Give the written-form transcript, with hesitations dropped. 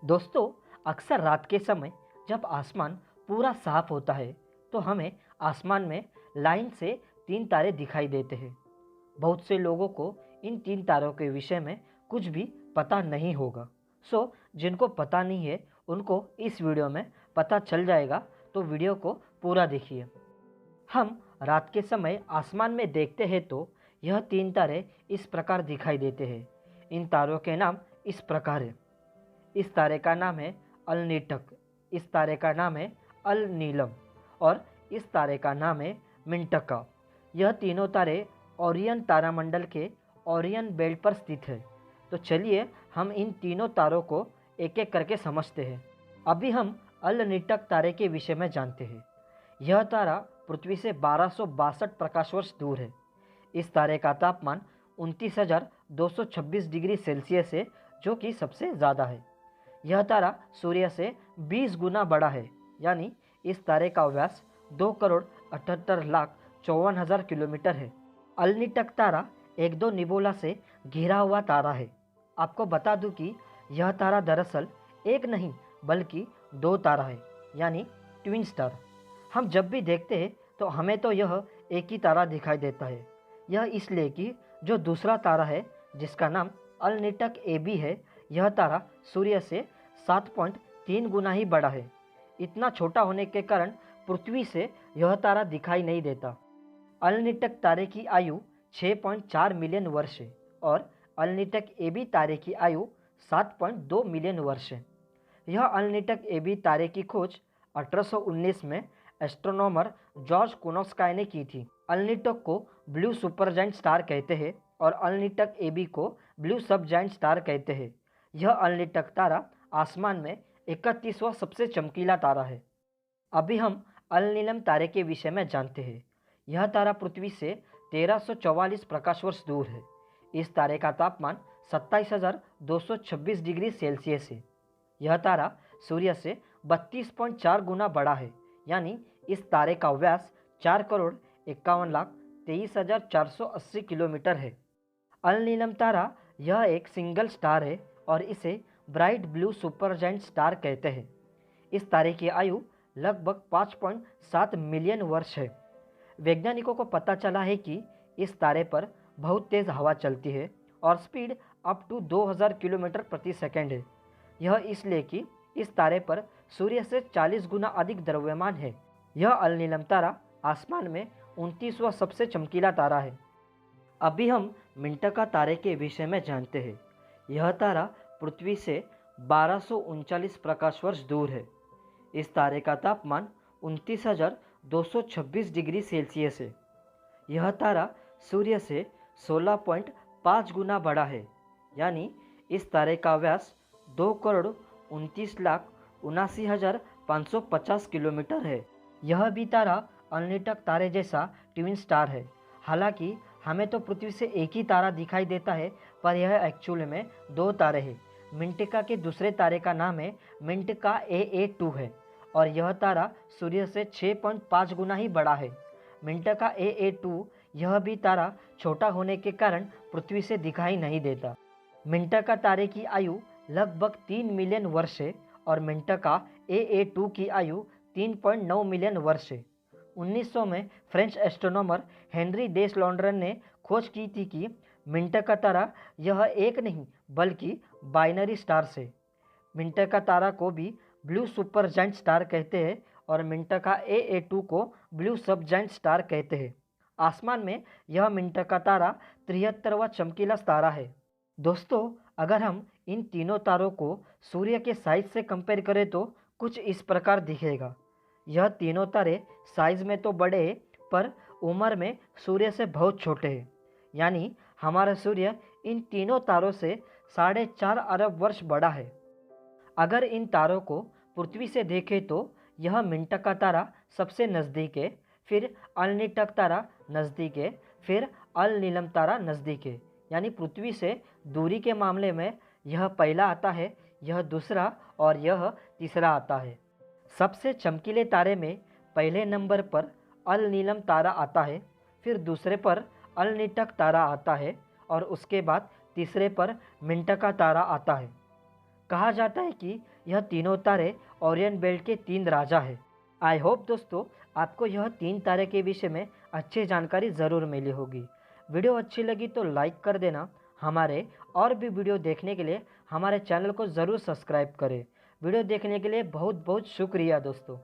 दोस्तों, अक्सर रात के समय जब आसमान पूरा साफ होता है तो हमें आसमान में लाइन से 3 तारे दिखाई देते हैं। बहुत से लोगों को इन 3 तारों के विषय में कुछ भी पता नहीं होगा। जिनको पता नहीं है उनको इस वीडियो में पता चल जाएगा, तो वीडियो को पूरा देखिए। हम रात के समय आसमान में देखते हैं तो यह 3 तारे इस प्रकार दिखाई देते हैं। इन तारों के नाम इस प्रकार है। इस तारे का नाम है अलनीटक, इस तारे का नाम है अल नीलम और इस तारे का नाम है मिंटका। यह तीनों तारे ओरियन तारामंडल के ओरियन बेल्ट पर स्थित है। तो चलिए हम इन तीनों तारों को एक एक करके समझते हैं। अभी हम अलनीटक तारे के विषय में जानते हैं। यह तारा पृथ्वी से 1262 प्रकाश वर्ष दूर है। इस तारे का तापमान 29,226 डिग्री सेल्सियस है, जो कि सबसे ज़्यादा है। यह तारा सूर्य से 20 गुना बड़ा है, यानी इस तारे का व्यास 2,78,54,000 किलोमीटर है। अलनीटक तारा एक दो निबोला से घिरा हुआ तारा है। आपको बता दूं कि यह तारा दरअसल एक नहीं बल्कि 2 तारा है, यानी ट्विन स्टार। हम जब भी देखते हैं तो हमें तो यह एक ही तारा दिखाई देता है। यह इसलिए कि जो दूसरा तारा है जिसका नाम अलनीटक AB है, यह तारा सूर्य से 7.3 गुना ही बड़ा है। इतना छोटा होने के कारण पृथ्वी से यह तारा दिखाई नहीं देता। अलनीटक तारे की आयु 6.4 मिलियन वर्ष है और अलनीटक AB तारे की आयु 7.2 मिलियन वर्ष है। यह अलनीटक AB तारे की खोज 1819 में एस्ट्रोनॉमर जॉर्ज कोनोस्काई ने की थी। अलनीटक को ब्लू सुपरजायंट स्टार कहते हैं और अलनीटक AB को ब्लू सबजायंट स्टार कहते हैं। यह अलनीटक तारा आसमान में 31वां सबसे चमकीला तारा है। अभी हम अलनीलम तारे के विषय में जानते हैं। यह तारा पृथ्वी से 1344 प्रकाश वर्ष दूर है। इस तारे का तापमान 27,226 डिग्री सेल्सियस है। यह तारा सूर्य से 32.4 गुना बड़ा है, यानी इस तारे का व्यास 4,51,23,480 किलोमीटर है। अलनीलम तारा यह एक सिंगल स्टार है और इसे ब्राइट ब्लू सुपरजायंट स्टार कहते हैं। इस तारे की आयु लगभग 5.7 मिलियन वर्ष है। वैज्ञानिकों को पता चला है कि इस तारे पर बहुत तेज़ हवा चलती है और स्पीड अप टू 2000 किलोमीटर प्रति सेकंड है। यह इसलिए कि इस तारे पर सूर्य से 40 गुना अधिक द्रव्यमान है। यह अलनीलम तारा आसमान में 29वां सबसे चमकीला तारा है। अभी हम मिंटका तारे के विषय में जानते हैं। यह तारा पृथ्वी से 1239 प्रकाश वर्ष दूर है। इस तारे का तापमान 29,226 डिग्री सेल्सियस है। यह तारा सूर्य से 16.5 गुना बड़ा है, यानी इस तारे का व्यास 2,29,79,550 किलोमीटर है। यह भी तारा अलनीटक तारे जैसा ट्विन स्टार है। हालांकि हमें तो पृथ्वी से एक ही तारा दिखाई देता है, पर यह एक्चुअल में 2 तारे हैं। मिंटका के दूसरे तारे का नाम है मिंटका AA2 है और यह तारा सूर्य से 6.5 गुना ही बड़ा है। मिंटका AA2 यह भी तारा छोटा होने के कारण पृथ्वी से दिखाई नहीं देता। मिंटका तारे की आयु लगभग 3 मिलियन वर्ष है और मिंटका AA2 की आयु 3.9 मिलियन वर्ष है। 1900 में फ्रेंच एस्ट्रोनॉमर हेनरी डेस लॉन्ड्रन ने खोज की थी कि मिंटका तारा यह एक नहीं बल्कि बाइनरी स्टार्स है। मिंटका तारा को भी ब्लू सुपरजायंट स्टार कहते हैं और मिंटका AA2 को ब्लू सबजायंट स्टार कहते हैं। आसमान में यह मिंटका तारा 73वां चमकीला तारा है। दोस्तों, अगर हम इन तीनों तारों को सूर्य के साइज से कंपेयर करें तो कुछ इस प्रकार दिखेगा। यह तीनों तारे साइज में तो बड़े हैं, पर उम्र में सूर्य से बहुत छोटे हैं। यानी हमारा सूर्य इन तीनों तारों से 4.5 अरब वर्ष बड़ा है। अगर इन तारों को पृथ्वी से देखें तो यह मिंटका तारा सबसे नज़दीक है, फिर अलनीटक तारा नज़दीक है, फिर अलनीलम तारा नज़दीक है। यानी पृथ्वी से दूरी के मामले में यह पहला आता है, यह दूसरा और यह तीसरा आता है। सबसे चमकीले तारे में पहले नंबर पर अलनीलम तारा आता है, फिर दूसरे पर अलनीटक तारा आता है और उसके बाद तीसरे पर मिंटका तारा आता है। कहा जाता है कि यह तीनों तारे ओरियन बेल्ट के 3 राजा हैं। आई होप दोस्तों आपको यह 3 तारे के विषय में अच्छी जानकारी ज़रूर मिली होगी। वीडियो अच्छी लगी तो लाइक कर देना। हमारे और भी वीडियो देखने के लिए हमारे चैनल को ज़रूर सब्सक्राइब करें। वीडियो देखने के लिए बहुत बहुत शुक्रिया दोस्तों।